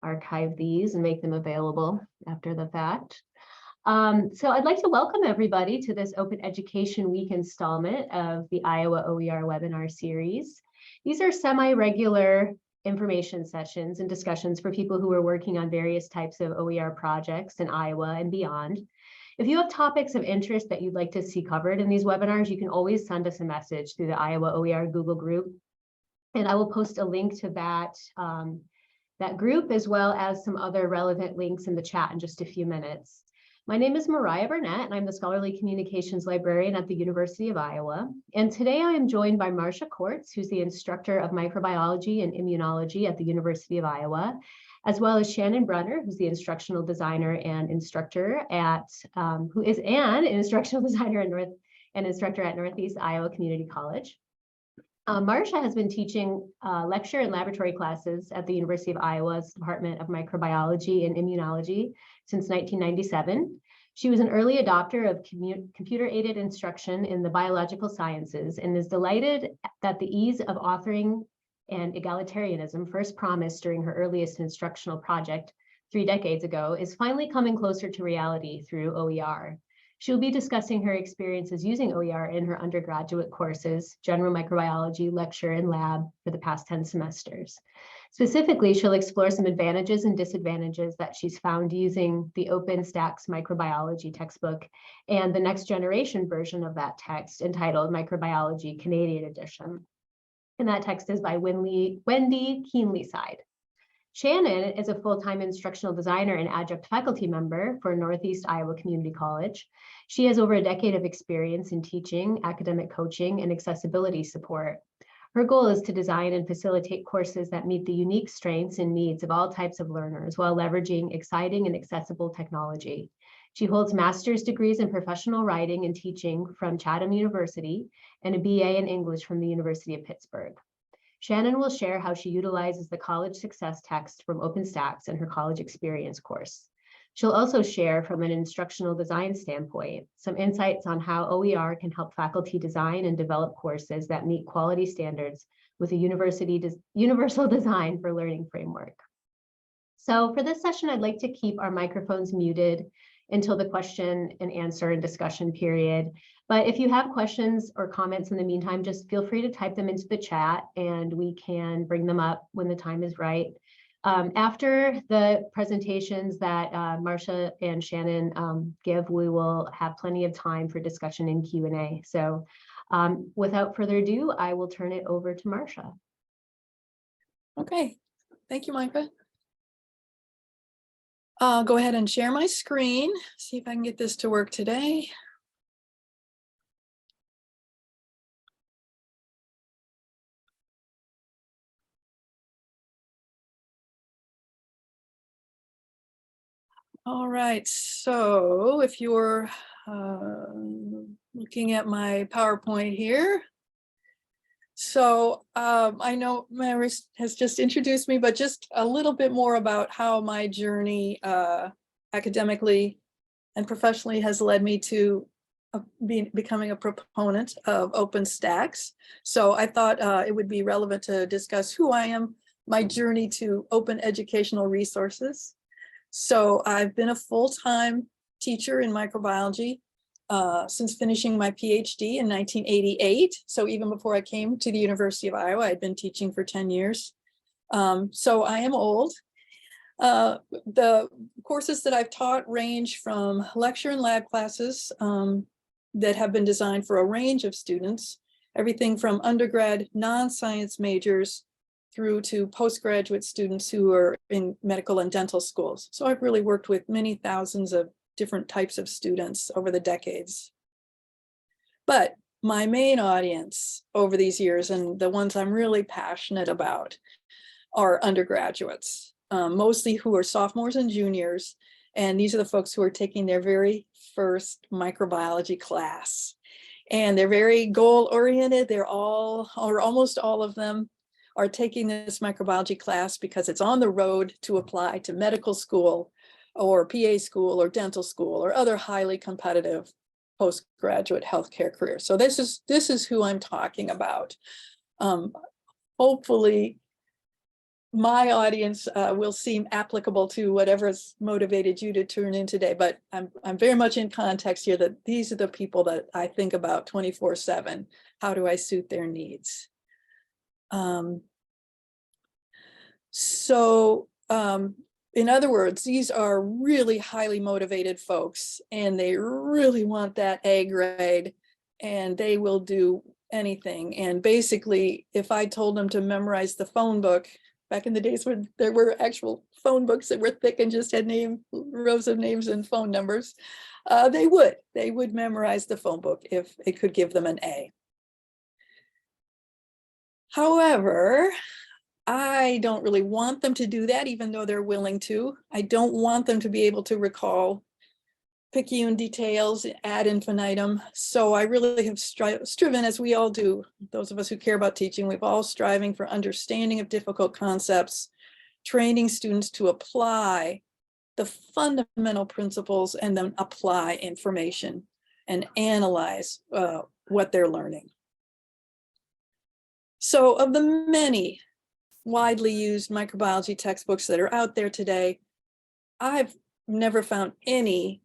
archive these and make them available after the fact. So I'd like to welcome everybody to this Open Education Week installment of the Iowa OER webinar series. These are semi-regular information sessions and discussions for people who are working on various types of OER projects in Iowa and beyond. If you have topics of interest that you'd like to see covered in these webinars, you can always send us a message through the Iowa OER Google group. And I will post a link to that group, as well as some other relevant links in the chat in just a few minutes. My name is Marcia Burnett, and I'm the Scholarly Communications Librarian at the University of Iowa. And today I am joined by Marcia Cordts, who's the Instructor of Microbiology and Immunology at the University of Iowa, as well as Shannon Brenner, who's the Instructional Designer and Instructor at, who is an Instructional Designer and Instructor at Northeast Iowa Community College. Marcia has been teaching lecture and laboratory classes at the University of Iowa's Department of Microbiology and Immunology since 1997. She was an early adopter of computer-aided instruction in the biological sciences and is delighted that the ease of authoring and egalitarianism first promised during her earliest instructional project 3 decades ago is finally coming closer to reality through OER. She'll be discussing her experiences using OER in her undergraduate courses, General Microbiology, Lecture, and Lab for the past 10 semesters. Specifically, she'll explore some advantages and disadvantages that she's found using the OpenStax Microbiology textbook and the next generation version of that text entitled Microbiology Canadian Edition. And that text is by Wendy Keenlyside. Shannon is a full-time instructional designer and adjunct faculty member for Northeast Iowa Community College. She has over a decade of experience in teaching, academic coaching, and accessibility support. Her goal is to design and facilitate courses that meet the unique strengths and needs of all types of learners while leveraging exciting and accessible technology. She holds master's degrees in professional writing and teaching from Chatham University and a BA in English from the University of Pittsburgh. Shannon will share how she utilizes the college success text from OpenStax in her college experience course. She'll also share from an instructional design standpoint, some insights on how OER can help faculty design and develop courses that meet quality standards with a universal design for learning framework. So for this session, I'd like to keep our microphones muted until the question and answer and discussion period. But if you have questions or comments in the meantime, just feel free to type them into the chat and we can bring them up when the time is right. After the presentations that Marcia and Shannon give, we will have plenty of time for discussion and Q&A. So without further ado, I will turn it over to Marcia. Okay, thank you, Micah. I'll go ahead and share my screen, see if I can get this to work today. All right, so if you're looking at my PowerPoint here, so I know Maris has just introduced me, but just a little bit more about how my journey academically and professionally has led me to becoming a proponent of OpenStax. So I thought it would be relevant to discuss who I am, my journey to open educational resources. So I've been a full-time teacher in microbiology since finishing my PhD in 1988. So even before I came to the University of Iowa, I'd been teaching for 10 years. So I am old. The courses that I've taught range from lecture and lab classes that have been designed for a range of students, everything from undergrad non-science majors through to postgraduate students who are in medical and dental schools. So I've really worked with many thousands of different types of students over the decades. But my main audience over these years, and the ones I'm really passionate about, are undergraduates, mostly who are sophomores and juniors. And these are the folks who are taking their very first microbiology class. And they're very goal-oriented. They're all, or almost all of them, are taking this microbiology class because it's on the road to apply to medical school or PA school or dental school or other highly competitive postgraduate healthcare careers. So this is who I'm talking about. Hopefully my audience will seem applicable to whatever's motivated you to tune in today, but I'm very much in context here that these are the people that I think about 24/7. How do I suit their needs? In other words, these are really highly motivated folks, and they really want that A grade, and they will do anything. And basically, if I told them to memorize the phone book, back in the days when there were actual phone books that were thick and just had rows of names and phone numbers, they would memorize the phone book if it could give them an A. However, I don't really want them to do that, even though they're willing to. I don't want them to be able to recall picayune details ad infinitum. So I really have striven, as we all do, those of us who care about teaching, we've all striving for understanding of difficult concepts, training students to apply the fundamental principles and then apply information and analyze what they're learning. So of the many widely used microbiology textbooks that are out there today, I've never found any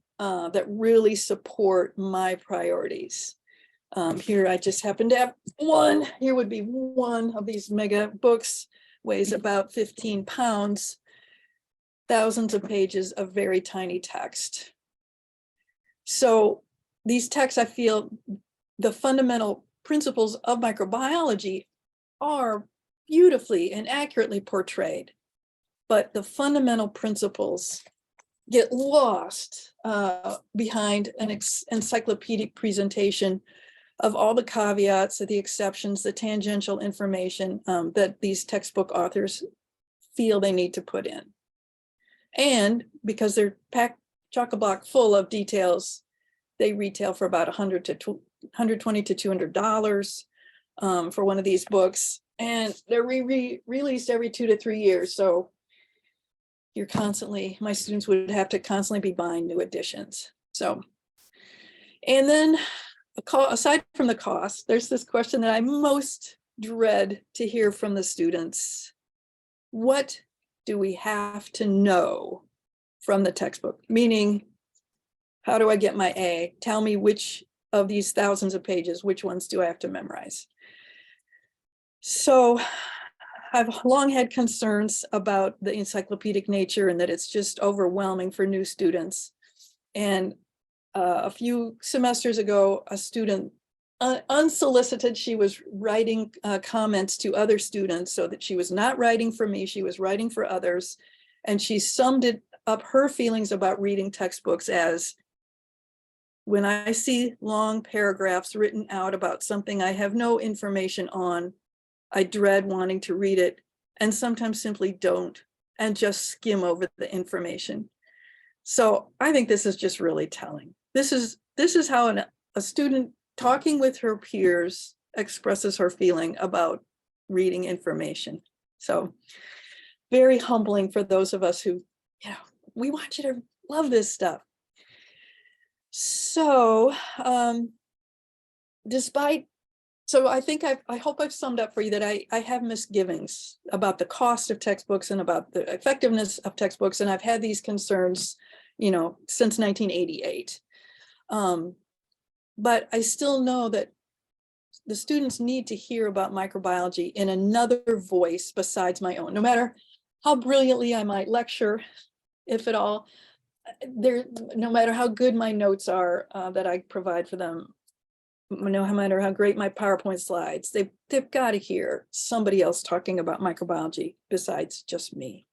that really support my priorities. Here I just happen to have one. Here would be one of these mega books, weighs about 15 pounds, thousands of pages of very tiny text. So these texts, I feel the fundamental principles of microbiology are beautifully and accurately portrayed, but the fundamental principles get lost behind an encyclopedic presentation of all the caveats, the exceptions, the tangential information that these textbook authors feel they need to put in. And because they're packed chock-a-block full of details, they retail for about $120 to $200 for one of these books. And they're released every 2 to 3 years. So you're constantly, my students would have to constantly be buying new editions. So, and then aside from the cost, there's this question that I most dread to hear from the students. What do we have to know from the textbook? Meaning, how do I get my A? Tell me which of these thousands of pages, which ones do I have to memorize? So I've long had concerns about the encyclopedic nature and that it's just overwhelming for new students. And a few semesters ago, a student, unsolicited, she was writing comments to other students, so that she was not writing for me, she was writing for others. And she summed up her feelings about reading textbooks as, when I see long paragraphs written out about something I have no information on, I dread wanting to read it, and sometimes simply don't, and just skim over the information. So I think this is just really telling. This is how a student talking with her peers expresses her feeling about reading information. So very humbling for those of us who, we want you to love this stuff. So so I think I hope I've summed up for you that I have misgivings about the cost of textbooks and about the effectiveness of textbooks. And I've had these concerns, since 1988. But I still know that the students need to hear about microbiology in another voice besides my own. No matter how brilliantly I might lecture, if at all, no matter how good my notes are that I provide for them, no matter how great my PowerPoint slides, they've got to hear somebody else talking about microbiology besides just me.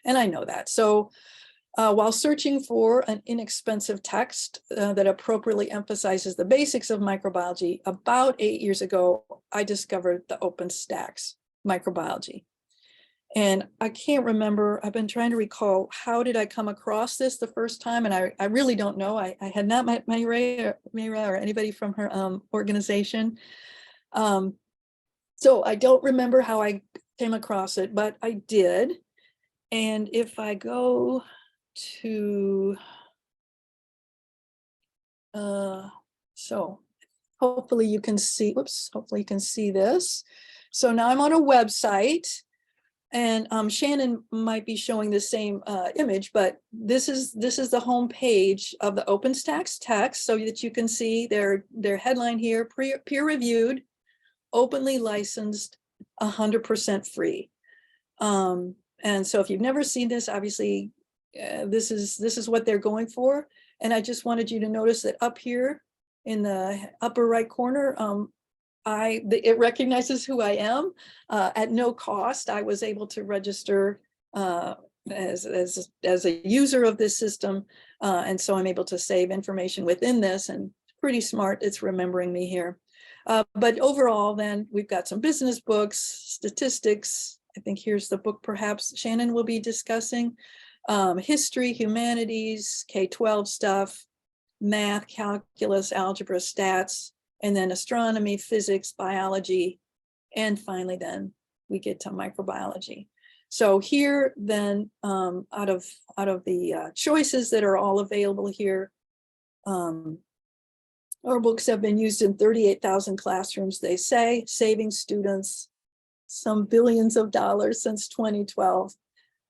And I know that. So while searching for an inexpensive text that appropriately emphasizes the basics of microbiology, about 8 years ago, I discovered the OpenStax Microbiology. And I can't remember, I've been trying to recall, how did I come across this the first time? And I really don't know. I had not met Mayra or anybody from her organization. So I don't remember how I came across it, but I did. And if I go to, so hopefully you can see, hopefully you can see this. So now I'm on a website. And Shannon might be showing the same image, but this is the home page of the OpenStax text, so that you can see their headline here: peer reviewed, openly licensed, 100% free. And so if you've never seen this, obviously this is what they're going for. And I just wanted you to notice that up here in the upper right corner, it recognizes who I am. At no cost, I was able to register as a user of this system. And so I'm able to save information within this, and pretty smart, it's remembering me here. But overall, then we've got some business books, statistics. I think here's the book perhaps Shannon will be discussing. History, humanities, K-12 stuff, math, calculus, algebra, stats, and then astronomy, physics, biology, and finally then we get to microbiology. So here then, out of the choices that are all available here, our books have been used in 38,000 classrooms, they say, saving students some billions of dollars since 2012.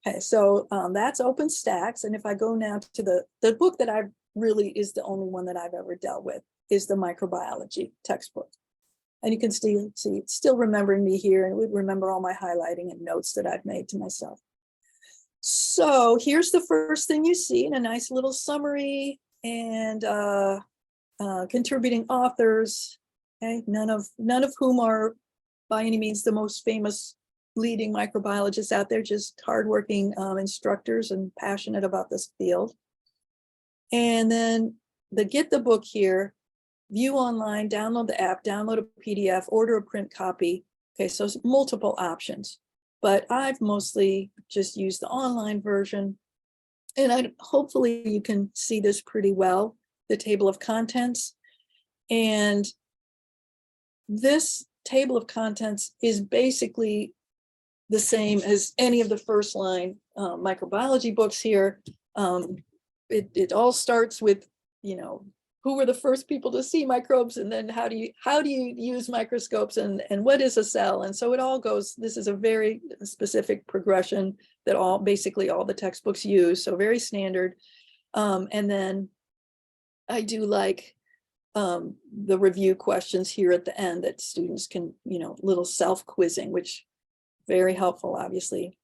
Okay, so that's OpenStax. And if I go now to the book that I really is the only one that I've ever dealt with, is the microbiology textbook. And you can see it's still remembering me here, and it would remember all my highlighting and notes that I've made to myself. So here's the first thing you see in a nice little summary, and contributing authors, okay, none of whom are by any means the most famous leading microbiologists out there, just hardworking instructors and passionate about this field. And then get the book here, view online, download the app, download a PDF, order a print copy. Okay, so multiple options, but I've mostly just used the online version. And hopefully you can see this pretty well, the table of contents. And this table of contents is basically the same as any of the first line microbiology books here. It all starts with, who were the first people to see microbes, and then how do you use microscopes, and what is a cell? And so it all goes, this is a very specific progression that basically all the textbooks use, so very standard. And then I do like the review questions here at the end that students can, little self-quizzing, which very helpful, obviously.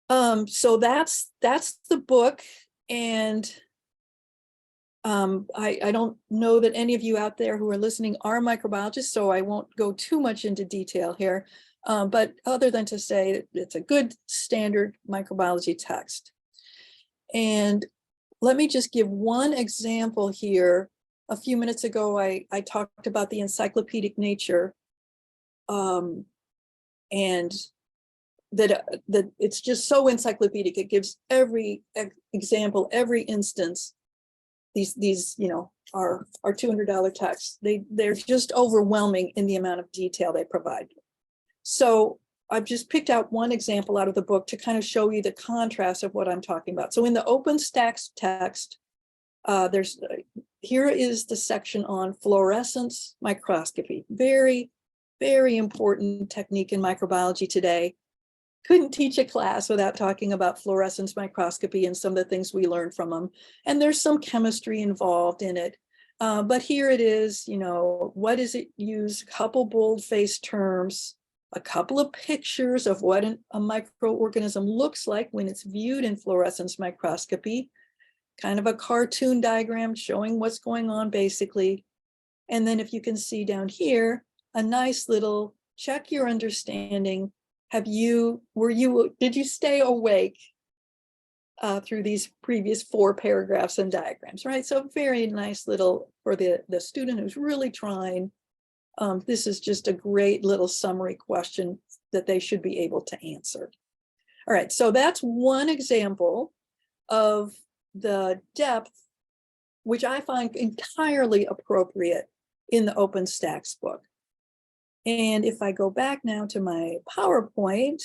So that's the book. And I don't know that any of you out there who are listening are microbiologists, so I won't go too much into detail here. But other than to say it's a good standard microbiology text. And let me just give one example here. A few minutes ago, I talked about the encyclopedic nature, and that it's just so encyclopedic. It gives every example, every instance. These are $200 texts. They're just overwhelming in the amount of detail they provide. So I've just picked out one example out of the book to kind of show you the contrast of what I'm talking about. So in the OpenStax text, here is the section on fluorescence microscopy. Very, very important technique in microbiology today. Couldn't teach a class without talking about fluorescence microscopy and some of the things we learned from them. And there's some chemistry involved in it. But here it is, what does it use? A couple bold-faced terms, a couple of pictures of what a microorganism looks like when it's viewed in fluorescence microscopy, kind of a cartoon diagram showing what's going on basically. And then if you can see down here, a nice little check your understanding. Did you stay awake through these previous 4 paragraphs and diagrams, right? So very nice little, for the student who's really trying, this is just a great little summary question that they should be able to answer. All right, so that's one example of the depth, which I find entirely appropriate in the OpenStax book. And if I go back now to my PowerPoint,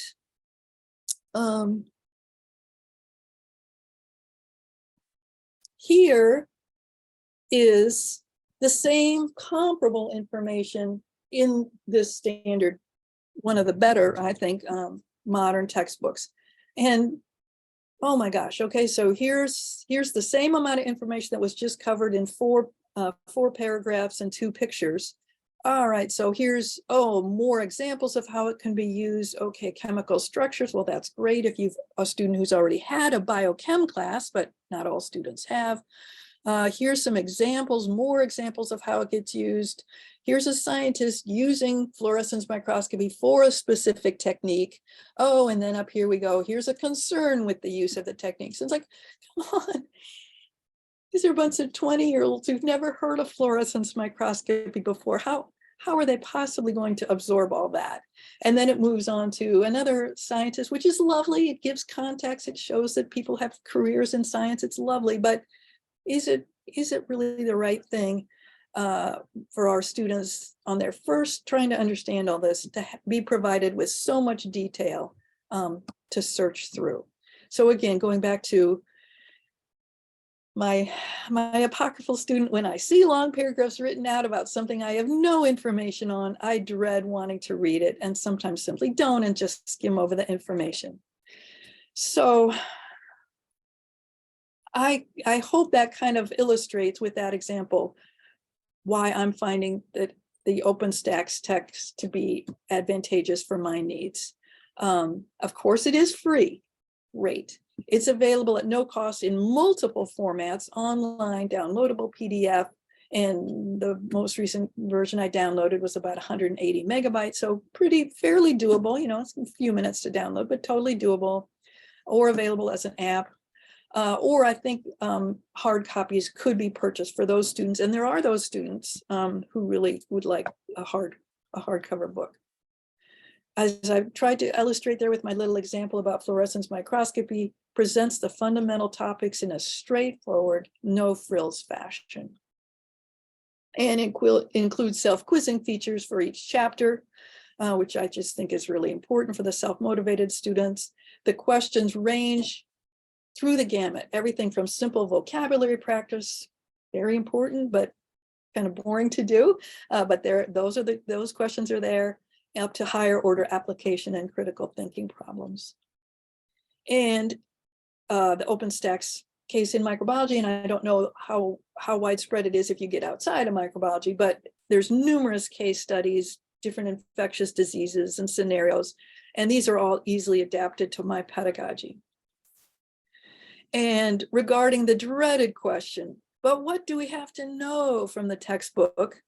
here is the same comparable information in this standard one of the better, I think, modern textbooks. And oh my gosh, okay, so here's the same amount of information that was just covered in four paragraphs and 2 pictures. All right, so here's, more examples of how it can be used. Okay, chemical structures. Well, that's great if you've a student who's already had a biochem class, but not all students have. Here's some examples, more examples of how it gets used. Here's a scientist using fluorescence microscopy for a specific technique. Oh, and then up here we go. Here's a concern with the use of the techniques. It's like, come on. These are a bunch of 20-year-olds who've never heard of fluorescence microscopy before. How are they possibly going to absorb all that? And then it moves on to another scientist, which is lovely. It gives context. It shows that people have careers in science. It's lovely, but is it really the right thing for our students on their first trying to understand all this to be provided with so much detail to search through? So again, going back to my apocryphal student, when I see long paragraphs written out about something I have no information on, I dread wanting to read it, and sometimes simply don't and just skim over the information. So I hope that kind of illustrates with that example why I'm finding that the OpenStax text to be advantageous for my needs. Of course, it is free. Great. It's available at no cost in multiple formats, online, downloadable PDF, and the most recent version I downloaded was about 180 megabytes, so fairly doable. You know, it's a few minutes to download, but totally doable, or available as an app. Or I think hard copies could be purchased for those students, and there are those students who really would like a hardcover book. As I've tried to illustrate there with my little example about fluorescence microscopy, presents the fundamental topics in a straightforward, no frills fashion, and includes self-quizzing features for each chapter, which I just think is really important for the self-motivated students. The questions range through the gamut, everything from simple vocabulary practice, very important, but kind of boring to do. But those questions are there, up to higher order application and critical thinking problems. And the OpenStax case in microbiology, and I don't know how widespread it is if you get outside of microbiology, but there's numerous case studies, different infectious diseases and scenarios, and these are all easily adapted to my pedagogy. And regarding the dreaded question, but what do we have to know from the textbook?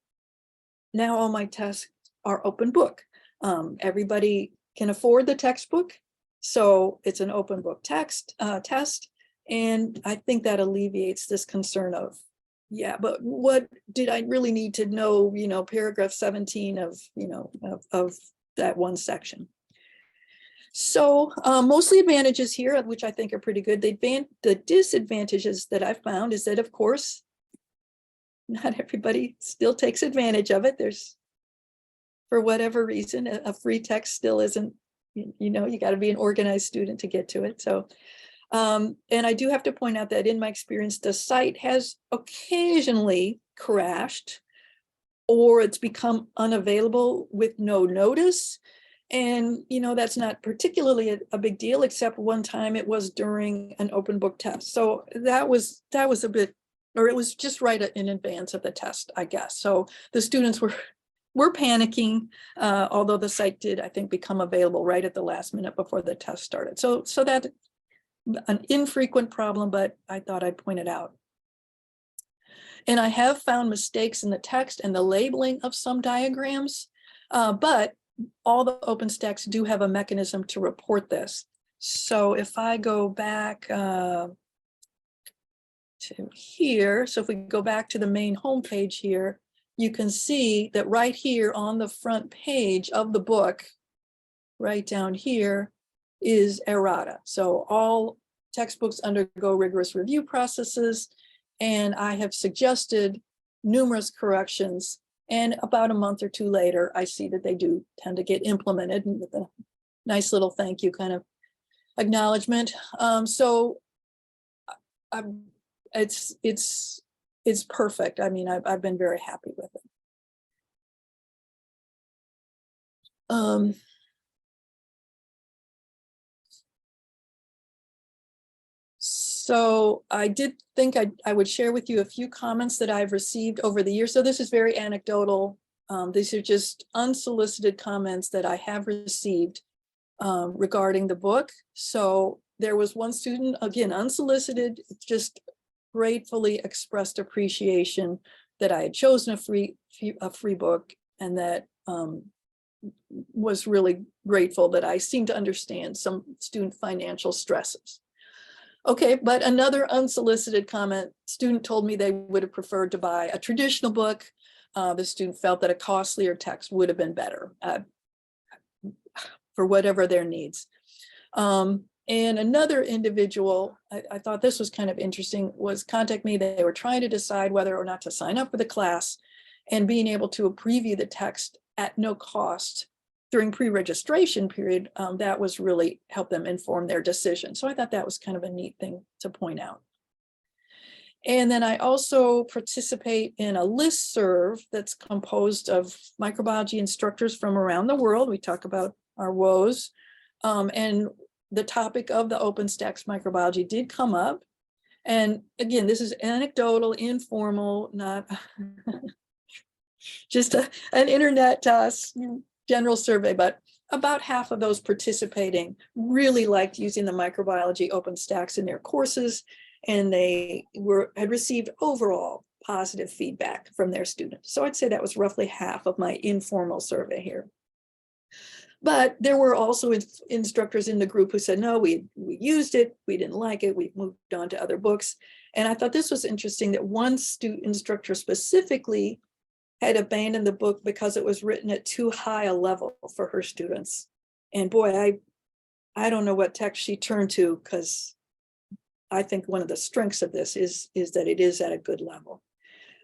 Now all my tests are open book. Everybody can afford the textbook, so it's an open book test. And I think that alleviates this concern of, yeah, but what did I really need to know, you know, paragraph 17 of, you know, of that one section. So mostly advantages here, which I think are pretty good. The disadvantages that I found is that, of course, not everybody still takes advantage of it. There's, for whatever reason, a free text still isn't, you know, you got to be an organized student to get to it. So, and I do have to point out that in my experience, the site has occasionally crashed, or it's become unavailable with no notice. And, you know, that's not particularly a big deal, except one time it was during an open book test. So that was a bit, or it was just right in advance of the test, I guess. So the students were panicking, although the site did, I think, become available right at the last minute before the test started. So that's an infrequent problem, but I thought I'd point it out. And I have found mistakes in the text and the labeling of some diagrams, but all the OpenStax do have a mechanism to report this. So if I go back to here, so if we go back to the main homepage here, you can see that right here on the front page of the book, right down here, is errata. So all textbooks undergo rigorous review processes, and I have suggested numerous corrections. And about a month or two later, I see that they do tend to get implemented with a nice little thank you kind of acknowledgement. So it's perfect. I mean, I've been very happy with it. So I did think I would share with you a few comments that I've received over the years. So this is very anecdotal. These are just unsolicited comments that I have received regarding the book. So there was one student, again, unsolicited, just gratefully expressed appreciation that I had chosen a free book, and that was really grateful that I seemed to understand some student financial stresses. Okay, but another unsolicited comment, student told me they would have preferred to buy a traditional book. The student felt that a costlier text would have been better for whatever their needs. And another individual, I thought this was kind of interesting, was contact me. They were trying to decide whether or not to sign up for the class, and being able to preview the text at no cost during pre-registration period, that was really helped them inform their decision. So I thought that was kind of a neat thing to point out. And then I also participate in a listserv that's composed of microbiology instructors from around the world. We talk about our woes, and the topic of the OpenStax microbiology did come up. And again, this is anecdotal, informal, not just an internet general survey, but about half of those participating really liked using the microbiology OpenStax in their courses, and they had received overall positive feedback from their students. So I'd say that was roughly half of my informal survey here. But there were also instructors in the group who said, no, we used it, we didn't like it, we moved on to other books. And I thought this was interesting that one instructor specifically had abandoned the book because it was written at too high a level for her students. And boy, I don't know what text she turned to, because I think one of the strengths of this is that it is at a good level.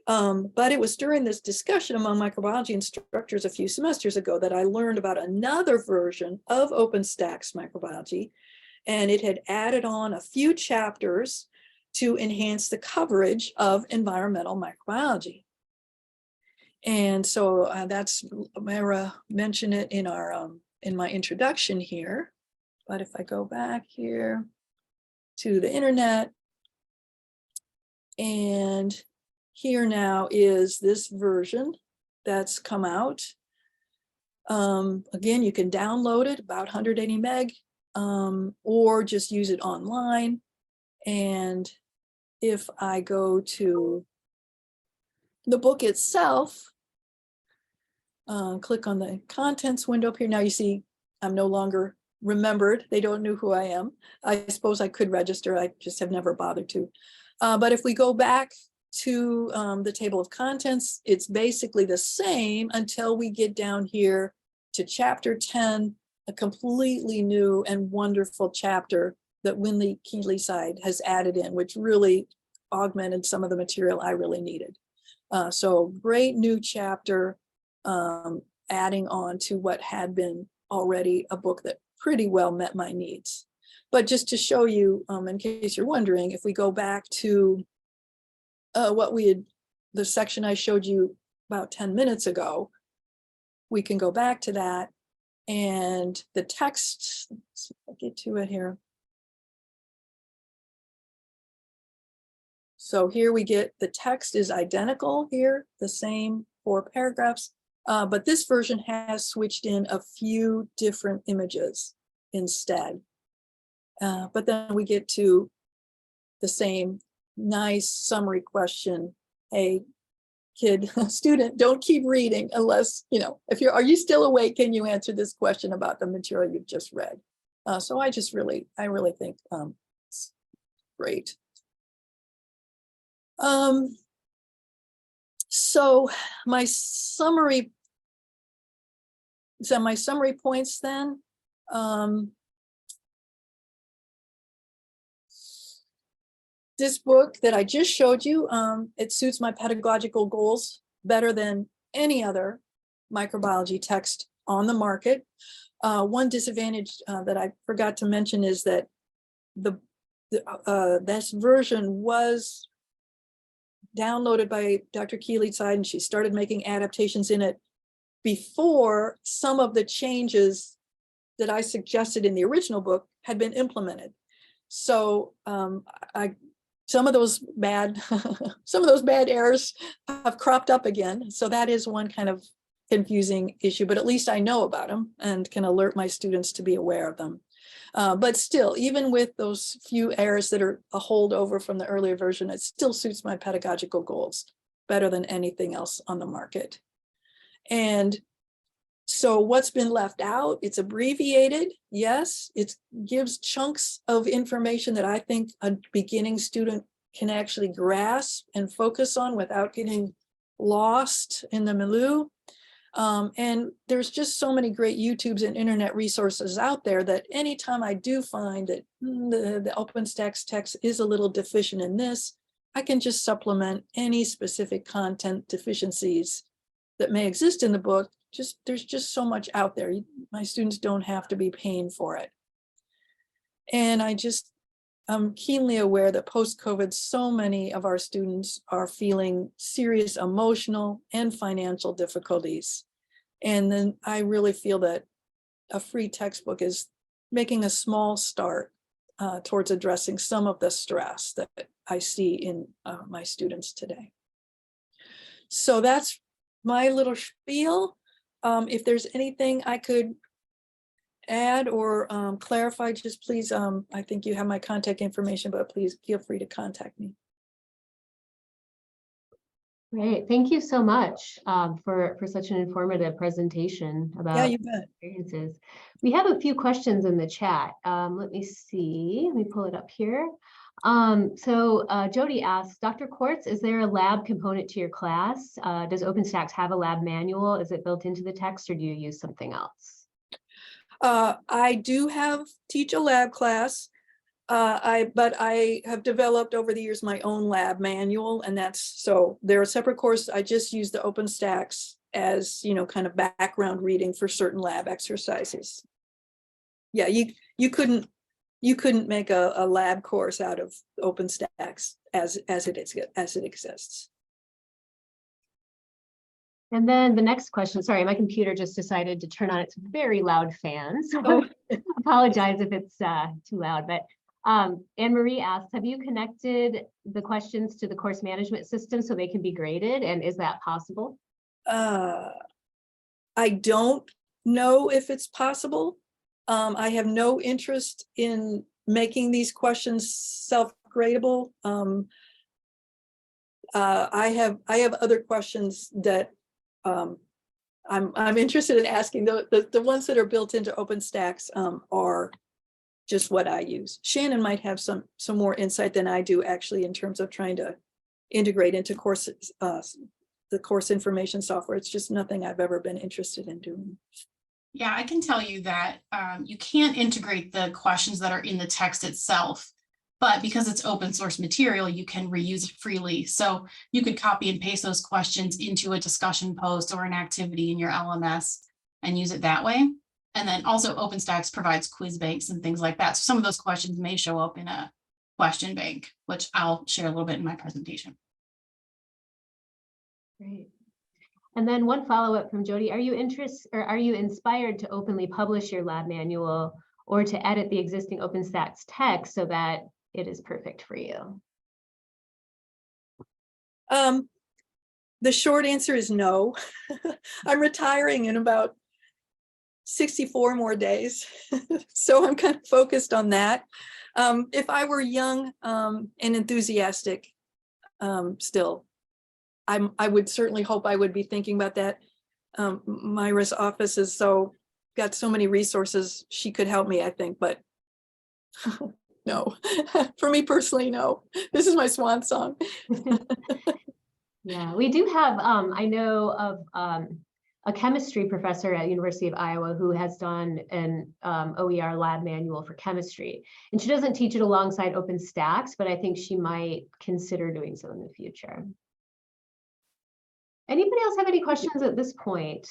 But it was during this discussion among microbiology instructors a few semesters ago that I learned about another version of OpenStax microbiology, and it had added on a few chapters to enhance the coverage of environmental microbiology. And so that's, Mara mentioned it in our in my introduction here. But if I go back here to the internet, and here now is this version that's come out. Again, you can download it, about 180 meg, or just use it online. And if I go to the book itself, click on the contents window up here. Now you see I'm no longer remembered. They don't know who I am. I suppose I could register. I just have never bothered to. But if we go back to the table of contents, it's basically the same until we get down here to chapter 10, a completely new and wonderful chapter that Winley Keelyside has added in, which really augmented some of the material I really needed. So great new chapter, adding on to what had been already a book that pretty well met my needs. But just to show you, in case you're wondering, if we go back to the section I showed you about 10 minutes ago, we can go back to that, and the text, let's see if I get to it here. So here we get, the text is identical here, the same 4 paragraphs, but this version has switched in a few different images instead. But then we get to the same nice summary question. Hey, kid, student, don't keep reading unless, are you still awake? Can you answer this question about the material you've just read? So I really think it's great. So my summary points then. This book that I just showed you, it suits my pedagogical goals better than any other microbiology text on the market. One disadvantage that I forgot to mention is that this version was downloaded by Dr. Keelyside, and she started making adaptations in it before some of the changes that I suggested in the original book had been implemented. So some of those bad some of those bad errors have cropped up again. So that is one kind of confusing issue, but at least I know about them and can alert my students to be aware of them. But still, even with those few errors that are a holdover from the earlier version, it still suits my pedagogical goals better than anything else on the market. And so what's been left out, it's abbreviated. Yes, it gives chunks of information that I think a beginning student can actually grasp and focus on without getting lost in the milieu. And there's just so many great YouTubes and internet resources out there that anytime I do find that the OpenStax text is a little deficient in this, I can just supplement any specific content deficiencies that may exist in the book. There's just so much out there. My students don't have to be paying for it. And I'm keenly aware that post-COVID, so many of our students are feeling serious emotional and financial difficulties. And then I really feel that a free textbook is making a small start towards addressing some of the stress that I see in my students today. So that's my little spiel. If there's anything I could add or clarify, just please, I think you have my contact information, but please feel free to contact me. Great, thank you so much for such an informative presentation about you bet. experiences. We have a few questions in the chat. Let me see, let me pull it up here. So Jody asks, Dr. Cordts, is there a lab component to your class? Does OpenStax have a lab manual? Is it built into the text, or do you use something else? I do teach a lab class, but I have developed over the years my own lab manual, and so they're a separate course. I just use the OpenStax as, kind of background reading for certain lab exercises. Yeah, you couldn't make a lab course out of OpenStax as it exists. And then the next question, sorry, my computer just decided to turn on its very loud fan. So apologize if it's too loud, but Anne-Marie asks, have you connected the questions to the course management system so they can be graded? And is that possible? I don't know if it's possible. I have no interest in making these questions self-gradable. I have other questions that I'm interested in asking. The ones that are built into OpenStax are just what I use. Shannon might have some more insight than I do, actually, in terms of trying to integrate into courses, the course information software. It's just nothing I've ever been interested in doing. Yeah, I can tell you that you can't integrate the questions that are in the text itself, but because it's open source material, you can reuse it freely. So you could copy and paste those questions into a discussion post or an activity in your LMS and use it that way. And then also OpenStax provides quiz banks and things like that. So some of those questions may show up in a question bank, which I'll share a little bit in my presentation. Great. And then one follow-up from Jody, are you inspired to openly publish your lab manual or to edit the existing OpenStax text so that it is perfect for you? The short answer is no. I'm retiring in about 64 more days. So I'm kind of focused on that. If I were young and enthusiastic still, I would certainly hope I would be thinking about that. Myra's office is got so many resources, she could help me, I think, but no. For me personally, no. This is my swan song. Yeah, we do have, I know of a chemistry professor at University of Iowa who has done an OER lab manual for chemistry. And she doesn't teach it alongside OpenStax, but I think she might consider doing so in the future. Anybody else have any questions at this point?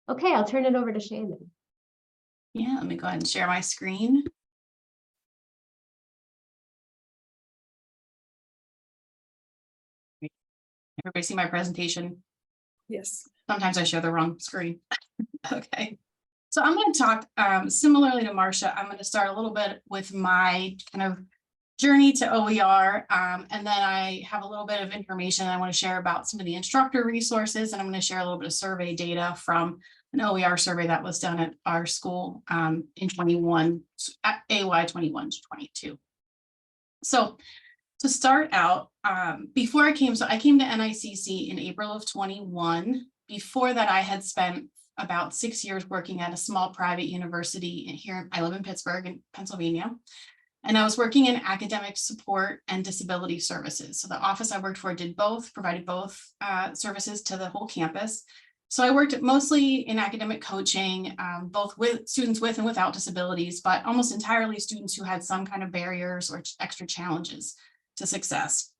Okay, I'll turn it over to Shannon. Yeah, let me go ahead and share my screen. Everybody see my presentation? Yes. Sometimes I share the wrong screen. Okay. So I'm going to talk similarly to Marcia. I'm going to start a little bit with my kind of journey to OER, and then I have a little bit of information I want to share about some of the instructor resources, and I'm going to share a little bit of survey data from an OER survey that was done at our school in 21, at AY 21 to 22. So to start out, before I came to NICC in April of 21. Before that, I had spent about 6 years working at a small private university here. I live in Pittsburgh, in Pennsylvania. And I was working in academic support and disability services. So the office I worked for provided both services to the whole campus. So I worked mostly in academic coaching, both with students with and without disabilities, but almost entirely students who had some kind of barriers or extra challenges to success.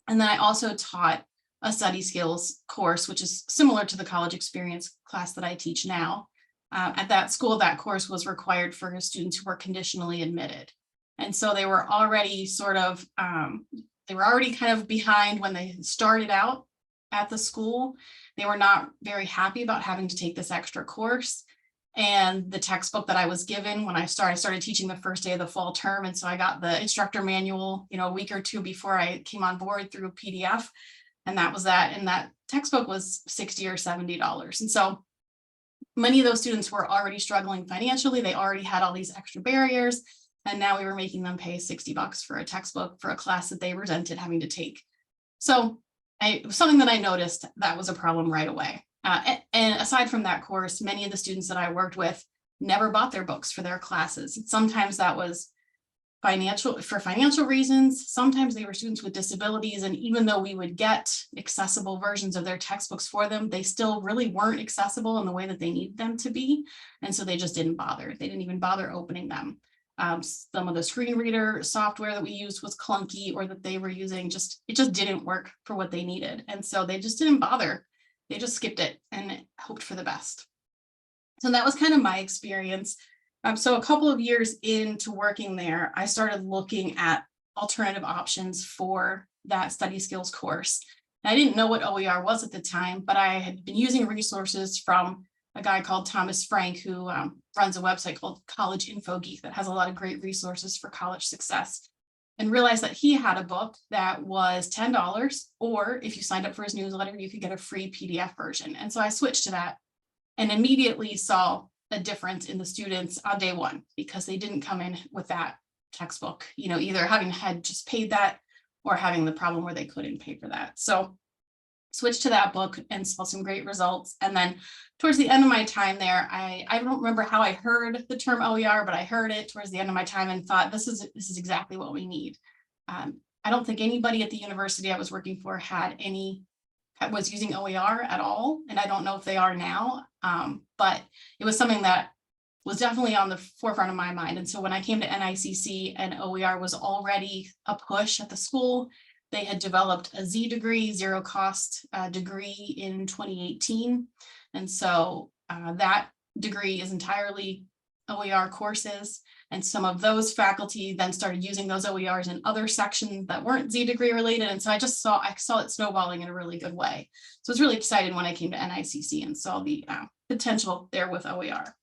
And then I also taught a study skills course, which is similar to the college experience class that I teach now. At that school, that course was required for students who were conditionally admitted. And so they were already kind of behind when they started out at the school. They were not very happy about having to take this extra course. And the textbook that I was given when I started teaching the first day of the fall term. And so I got the instructor manual, a week or two before I came on board through a PDF. And that was that. And that textbook was $60 or $70. And so many of those students were already struggling financially. They already had all these extra barriers. And now we were making them pay $60 for a textbook for a class that they resented having to take. So it was something that I noticed that was a problem right away. And aside from that course, many of the students that I worked with never bought their books for their classes. Sometimes that was for financial reasons. Sometimes they were students with disabilities. And even though we would get accessible versions of their textbooks for them, they still really weren't accessible in the way that they needed them to be. And so they just didn't bother. They didn't even bother opening them. Some of the screen reader software that we used was clunky, or that they were using it just didn't work for what they needed. And so they just didn't bother. They just skipped it and hoped for the best. So that was kind of my experience. So a couple of years into working there, I started looking at alternative options for that study skills course. And I didn't know what OER was at the time, but I had been using resources from a guy called Thomas Frank, who runs a website called College Info Geek that has a lot of great resources for college success, and realized that he had a book that was $10, or if you signed up for his newsletter, you could get a free PDF version. And so I switched to that and immediately saw a difference in the students on day one, because they didn't come in with that textbook, either having had just paid that or having the problem where they couldn't pay for that. So switched to that book and saw some great results. And then towards the end of my time there, I don't remember how I heard the term OER, but I heard it towards the end of my time and thought, this is exactly what we need. I don't think anybody at the university I was working for was using OER at all. And I don't know if they are now, but it was something that was definitely on the forefront of my mind. And so when I came to NICC and OER was already a push at the school, they had developed a Z degree, zero cost degree in 2018. And so that degree is entirely OER courses. And some of those faculty then started using those OERs in other sections that weren't Z degree related. And so I saw it snowballing in a really good way. So I was really excited when I came to NICC and saw the potential there with OER.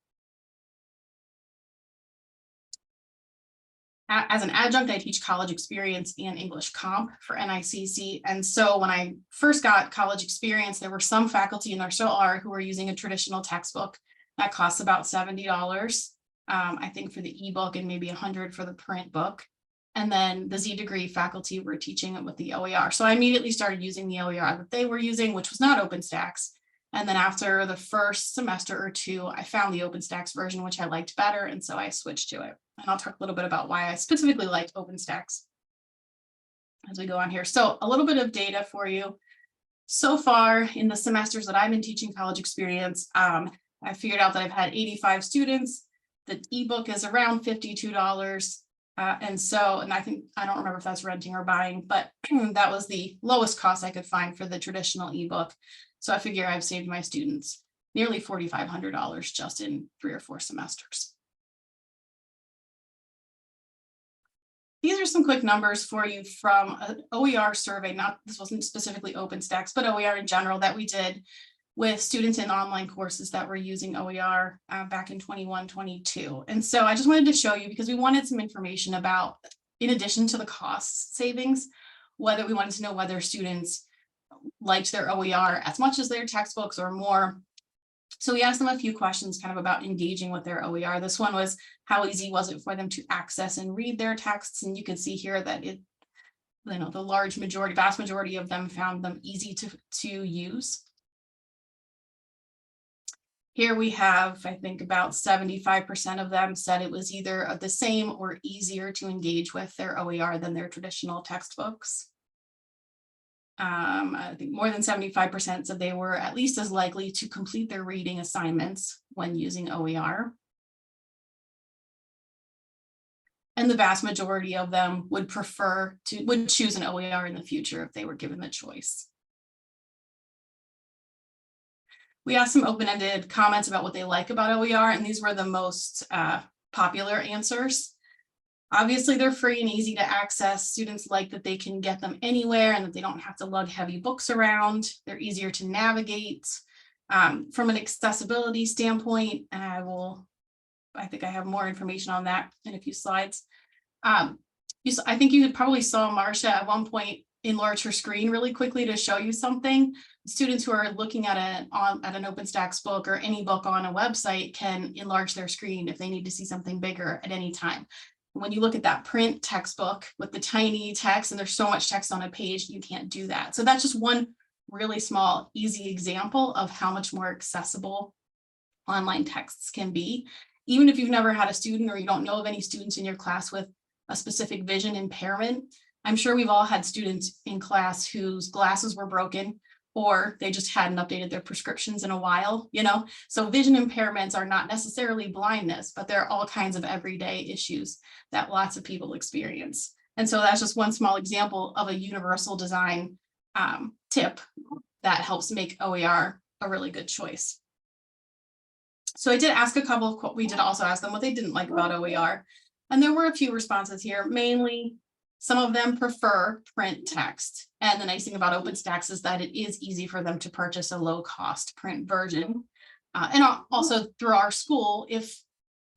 As an adjunct, I teach college experience and English comp for NICC. And so when I first got college experience, there were some faculty, and there still are, who were using a traditional textbook that costs about $70, I think, for the ebook, and maybe $100 for the print book. And then the Z degree faculty were teaching it with the OER. So I immediately started using the OER that they were using, which was not OpenStax. And then after the first semester or two, I found the OpenStax version, which I liked better. And so I switched to it. And I'll talk a little bit about why I specifically liked OpenStax as we go on here. So a little bit of data for you. So far in the semesters that I've been teaching college experience, I figured out that I've had 85 students. The ebook is around $52. And I don't remember if that's renting or buying, but that was the lowest cost I could find for the traditional ebook. So I figure I've saved my students nearly $4,500 just in 3 or 4 semesters. These are some quick numbers for you from an OER survey. This wasn't specifically OpenStax, but OER in general that we did with students in online courses that were using OER back in 21-22. And so I just wanted to show you, because we wanted some information about, in addition to the cost savings, whether we wanted to know whether students liked their OER as much as their textbooks or more. So we asked them a few questions kind of about engaging with their OER. This one was, how easy was it for them to access and read their texts? And you can see here that the vast majority of them found them easy to use. Here we have, I think about 75% of them said it was either the same or easier to engage with their OER than their traditional textbooks. I think more than 75% said they were at least as likely to complete their reading assignments when using OER. And the vast majority of them would choose an OER in the future if they were given the choice. We asked some open-ended comments about what they like about OER, and these were the most popular answers. Obviously, they're free and easy to access. Students like that they can get them anywhere and that they don't have to lug heavy books around. They're easier to navigate. From an accessibility standpoint, I think I have more information on that in a few slides. I think you probably saw Marcia at one point enlarge her screen really quickly to show you something. Students who are looking at an OpenStax book or any book on a website can enlarge their screen if they need to see something bigger at any time. When you look at that print textbook with the tiny text and there's so much text on a page, you can't do that. So that's just one really small, easy example of how much more accessible online texts can be. Even if you've never had a student or you don't know of any students in your class with a specific vision impairment, I'm sure we've all had students in class whose glasses were broken or they just hadn't updated their prescriptions in a while, So vision impairments are not necessarily blindness, but there are all kinds of everyday issues that lots of people experience. And so that's just one small example of a universal design tip that helps make OER a really good choice. So we did also ask them what they didn't like about OER. And there were a few responses here. Mainly, some of them prefer print text. And the nice thing about OpenStax is that it is easy for them to purchase a low-cost print version. And also through our school, if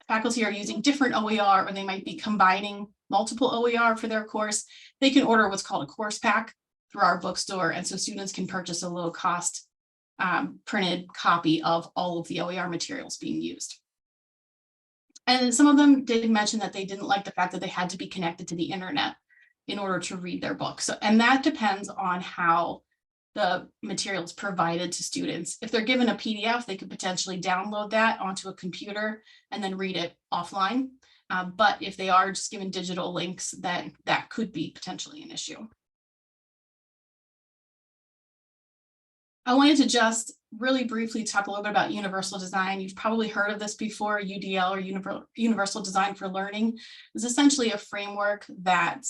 faculty are using different OER or they might be combining multiple OER for their course, they can order what's called a course pack through our bookstore. And so students can purchase a low-cost printed copy of all of the OER materials being used. And some of them did mention that they didn't like the fact that they had to be connected to the internet in order to read their book. And that depends on how the material is provided to students. If they're given a PDF, they could potentially download that onto a computer and then read it offline. But if they are just given digital links, then that could be potentially an issue. I wanted to just really briefly talk a little bit about universal design. You've probably heard of this before. UDL, or Universal Design for Learning, is essentially a framework that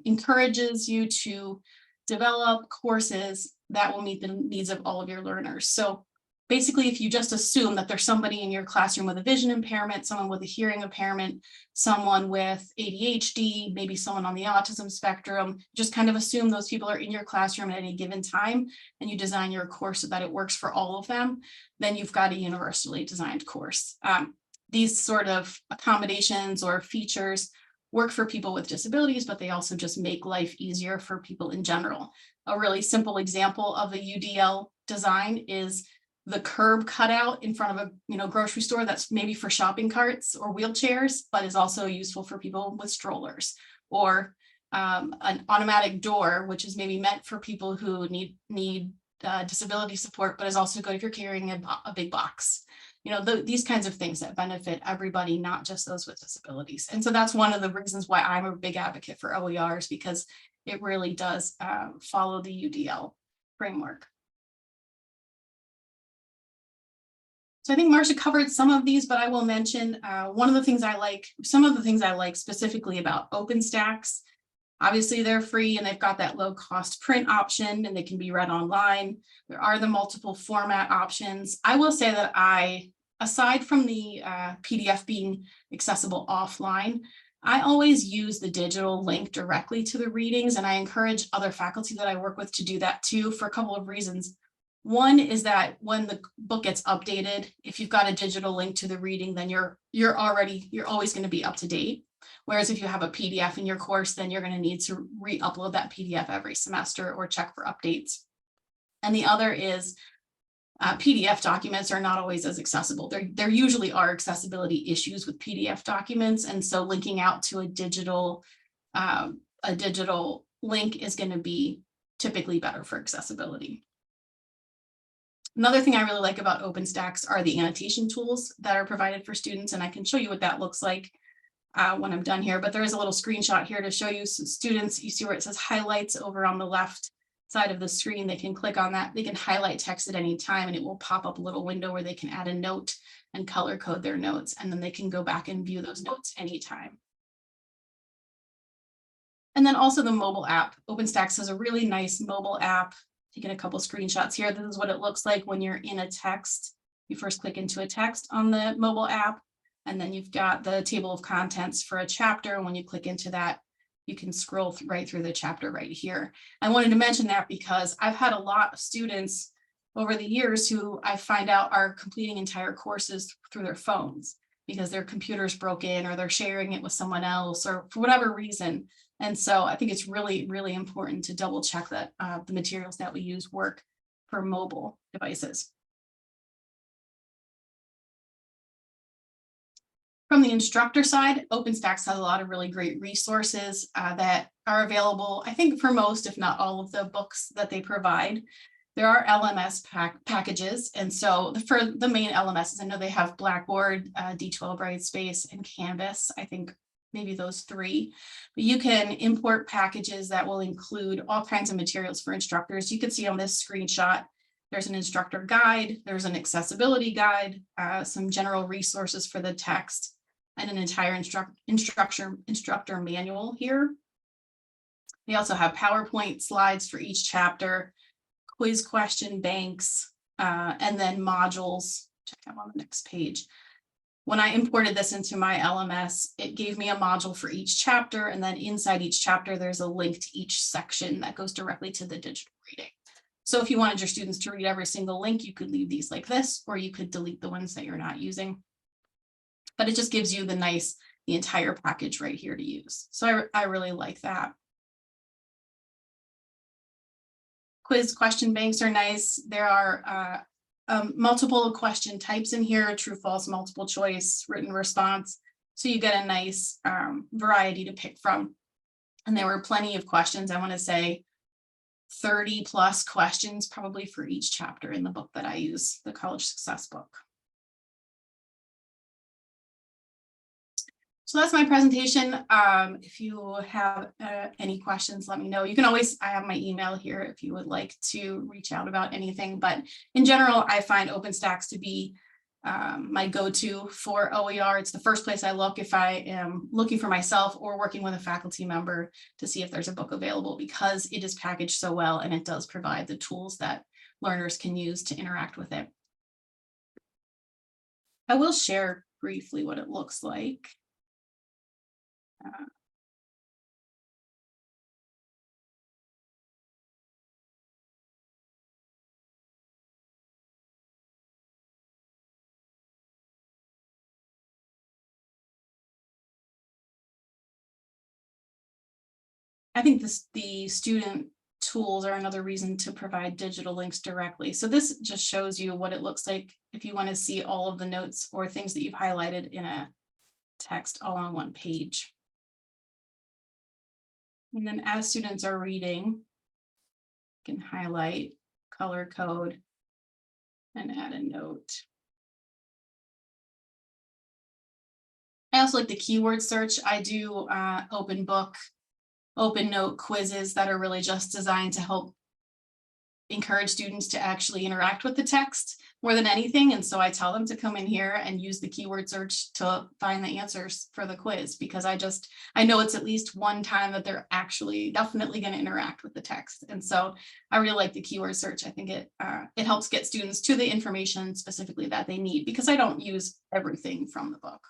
encourages you to develop courses that will meet the needs of all of your learners. So basically, if you just assume that there's somebody in your classroom with a vision impairment, someone with a hearing impairment, someone with ADHD, maybe someone on the autism spectrum, just kind of assume those people are in your classroom at any given time, and you design your course so that it works for all of them, then you've got a universally designed course. These sort of accommodations or features work for people with disabilities, but they also just make life easier for people in general. A really simple example of a UDL design is the curb cutout in front of a grocery store that's maybe for shopping carts or wheelchairs, but is also useful for people with strollers, or an automatic door, which is maybe meant for people who need disability support, but is also good if you're carrying a big box. These kinds of things that benefit everybody, not just those with disabilities. And so that's one of the reasons why I'm a big advocate for OERs, because it really does follow the UDL framework. So I think Marcia covered some of these, but I will mention some of the things I like specifically about OpenStax. Obviously, they're free and they've got that low cost print option and they can be read online. There are the multiple format options. I will say that aside from the PDF being accessible offline, I always use the digital link directly to the readings, and I encourage other faculty that I work with to do that too, for a couple of reasons. One is that when the book gets updated, if you've got a digital link to the reading, then you're always going to be up to date. Whereas if you have a PDF in your course, then you're going to need to re-upload that PDF every semester or check for updates. And the other is PDF documents are not always as accessible. There usually are accessibility issues with PDF documents. And so linking out to a digital link is going to be typically better for accessibility. Another thing I really like about OpenStax are the annotation tools that are provided for students. And I can show you what that looks like when I'm done here, but there is a little screenshot here to show you students. You see where it says highlights over on the left side of the screen. They can click on that. They can highlight text at any time and it will pop up a little window where they can add a note and color code their notes. And then they can go back and view those notes anytime. And then also the mobile app. OpenStax has a really nice mobile app. Taking a couple screenshots here. This is what it looks like when you're in a text. You first click into a text on the mobile app, and then you've got the table of contents for a chapter. And when you click into that, you can scroll right through the chapter right here. I wanted to mention that because I've had a lot of students over the years who I find out are completing entire courses through their phones because their computer's broken or they're sharing it with someone else or for whatever reason. And so I think it's really, really important to double check that the materials that we use work for mobile devices. From the instructor side, OpenStax has a lot of really great resources that are available, I think, for most, if not all of the books that they provide. There are LMS packages. And so for the main LMSs, I know they have Blackboard, D12 Brightspace, and Canvas. I think maybe those three, but you can import packages that will include all kinds of materials for instructors. You can see on this screenshot, there's an instructor guide, there's an accessibility guide, some general resources for the text, and an entire instructor manual here. They also have PowerPoint slides for each chapter, quiz question banks, and then modules. Check out on the next page. When I imported this into my LMS, it gave me a module for each chapter. And then inside each chapter, there's a link to each section that goes directly to the digital reading. So if you wanted your students to read every single link, you could leave these like this, or you could delete the ones that you're not using. But it just gives you the entire package right here to use. So I really like that. Quiz question banks are nice. There are multiple question types in here, true, false, multiple choice, written response. So you get a nice variety to pick from. And there were plenty of questions. I want to say 30 plus questions probably for each chapter in the book that I use, the College Success book. So that's my presentation. If you have any questions, let me know. You can always, I have my email here if you would like to reach out about anything. But in general, I find OpenStax to be my go-to for OER. It's the first place I look if I am looking for myself or working with a faculty member to see if there's a book available, because it is packaged so well and it does provide the tools that learners can use to interact with it. I will share briefly what it looks like. I think the student tools are another reason to provide digital links directly. So this just shows you what it looks like if you want to see all of the notes or things that you've highlighted in a text all on one page. And then as students are reading, you can highlight, color code, and add a note. I also like the keyword search. I do open book, open note quizzes that are really just designed to help encourage students to actually interact with the text more than anything. And so I tell them to come in here and use the keyword search to find the answers for the quiz, because I know it's at least one time that they're actually definitely going to interact with the text. And so I really like the keyword search. I think it helps get students to the information specifically that they need, because I don't use everything from the book.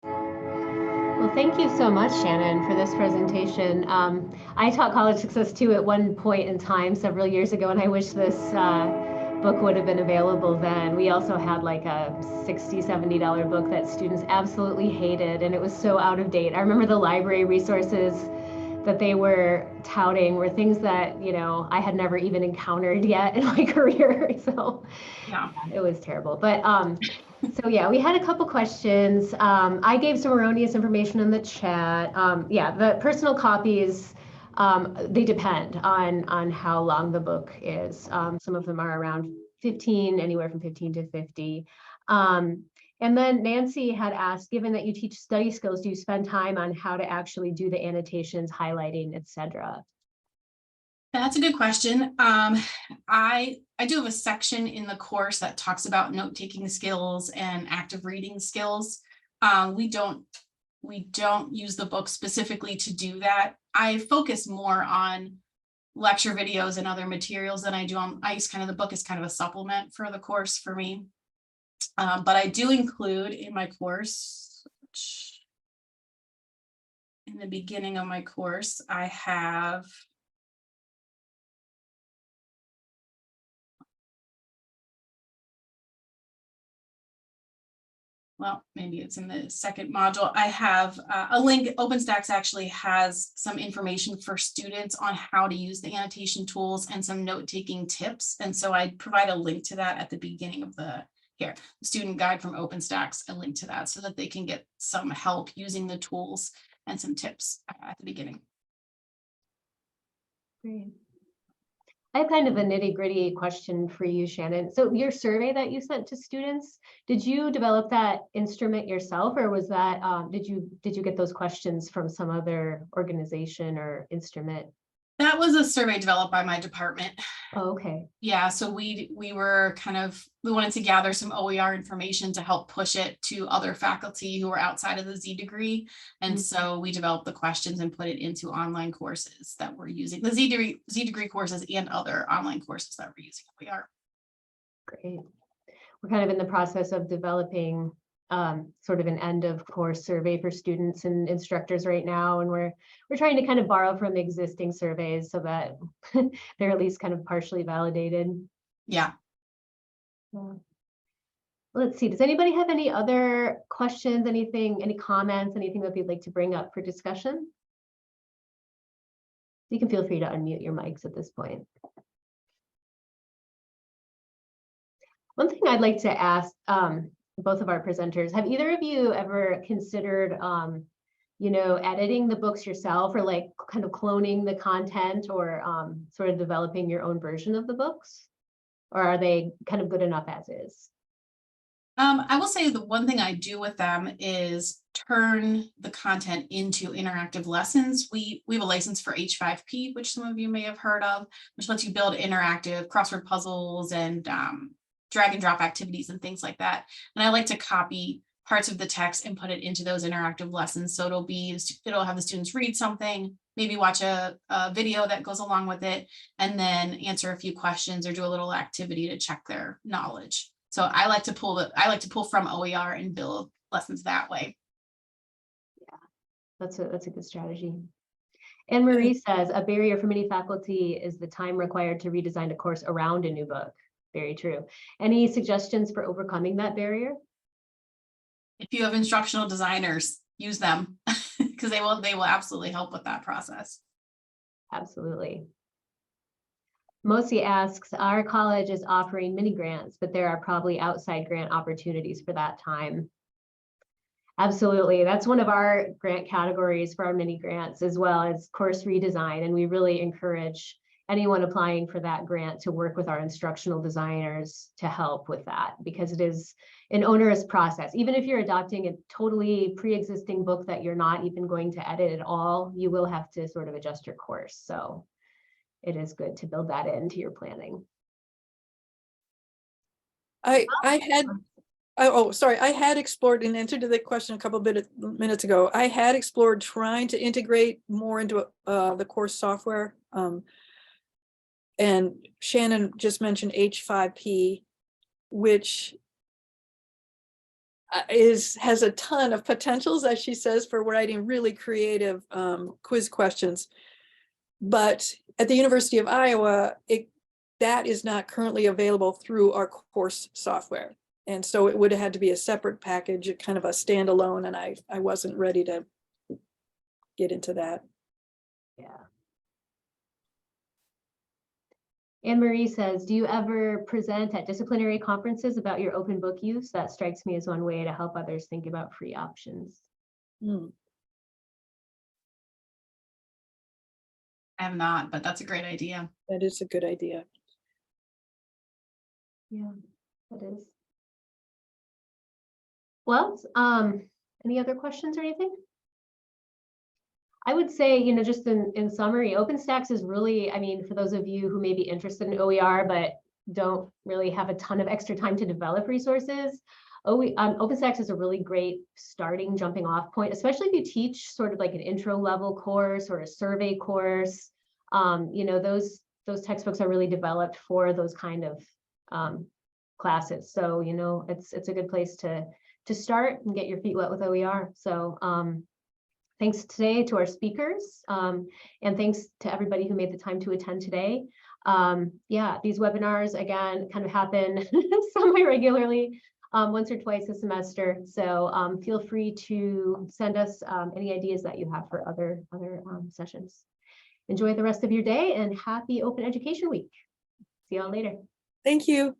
Well, thank you so much, Shannon, for this presentation. I taught college success too at one point in time several years ago, and I wish this book would have been available then. We also had like a $60, $70 book that students absolutely hated, and it was so out of date. I remember the library resources that they were touting were things that, you know, I had never even encountered yet in my career. So Yeah. it was terrible. But so yeah, we had a couple questions. I gave some erroneous information in the chat. Yeah, the personal copies, they depend on how long the book is. Some of them are around 15, anywhere from 15 to 50. And then Nancy had asked, given that you teach study skills, do you spend time on how to actually do the annotations, highlighting, etc.? That's a good question. I do have a section in the course that talks about note-taking skills and active reading skills. We don't use the book specifically to do that. I focus more on lecture videos and other materials than I do on, the book is kind of a supplement for the course for me. But I do include in my course, in the beginning of my course, I have well, maybe it's in the second module. I have a link. OpenStax actually has some information for students on how to use the annotation tools and some note-taking tips. And so I provide a link to that at the beginning of the student guide from OpenStax, a link to that so that they can get some help using the tools and some tips at the beginning. Great. I have kind of a nitty-gritty question for you, Shannon. So your survey that you sent to students, did you develop that instrument yourself, or was that did you get those questions from some other organization or instrument? That was a survey developed by my department. Oh, okay. Yeah, so we wanted to gather some OER information to help push it to other faculty who are outside of the Z degree. And so we developed the questions and put it into online courses that we're using, the Z degree courses and other online courses that we're using OER. Great. We're kind of in the process of developing sort of an end of course survey for students and instructors right now, and we're trying to kind of borrow from existing surveys so that they're at least kind of partially validated. Yeah. Let's see, does anybody have any other questions, anything, any comments, anything that they'd like to bring up for discussion? You can feel free to unmute your mics at this point. One thing I'd like to ask both of our presenters, have either of you ever considered, you know, editing the books yourself, or like kind of cloning the content, or sort of developing your own version of the books? Or are they kind of good enough as is? I will say the one thing I do with them is turn the content into interactive lessons. We have a license for H5P, which some of you may have heard of, which lets you build interactive crossword puzzles and drag and drop activities and things like that. And I like to copy parts of the text and put it into those interactive lessons. So it'll have the students read something, maybe watch a video that goes along with it, and then answer a few questions or do a little activity to check their knowledge. So I like to pull from OER and build lessons that way. Yeah, that's a good strategy. And Marie says a barrier for many faculty is the time required to redesign a course around a new book. Very true. Any suggestions for overcoming that barrier? If you have instructional designers, use them because they will absolutely help with that process. Absolutely. Mosi asks, our college is offering mini grants, but there are probably outside grant opportunities for that time. Absolutely. That's one of our grant categories for our mini grants, as well as course redesign. And we really encourage anyone applying for that grant to work with our instructional designers to help with that, because it is an onerous process. Even if you're adopting a totally pre-existing book that you're not even going to edit at all, you will have to sort of adjust your course. So it is good to build that into your planning. I had explored, in answer to the question a couple of minutes ago, I had explored trying to integrate more into the course software. And Shannon just mentioned H5P, which has a ton of potentials, as she says, for writing really creative quiz questions. But at the University of Iowa, that is not currently available through our course software. And so it would have had to be a separate package, kind of a standalone, and I wasn't ready to get into that. Yeah. Anne Marie says, do you ever present at disciplinary conferences about your open book use? That strikes me as one way to help others think about free options. I have not, but that's a great idea. That is a good idea. Yeah, that is. Well, any other questions or anything? I would say, you know, just in summary, OpenStax is really, I mean, for those of you who may be interested in OER, but don't really have a ton of extra time to develop resources, OpenStax is a really great starting jumping off point, especially if you teach sort of like an intro level course or a survey course. You know, those textbooks are really developed for those kind of classes. So, you know, it's a good place to start and get your feet wet with OER. So thanks today to our speakers, and thanks to everybody who made the time to attend today. Yeah, these webinars, again, kind of happen semi-regularly, once or twice a semester. So feel free to send us any ideas that you have for other sessions. Enjoy the rest of your day and happy Open Education Week. See y'all later. Thank you.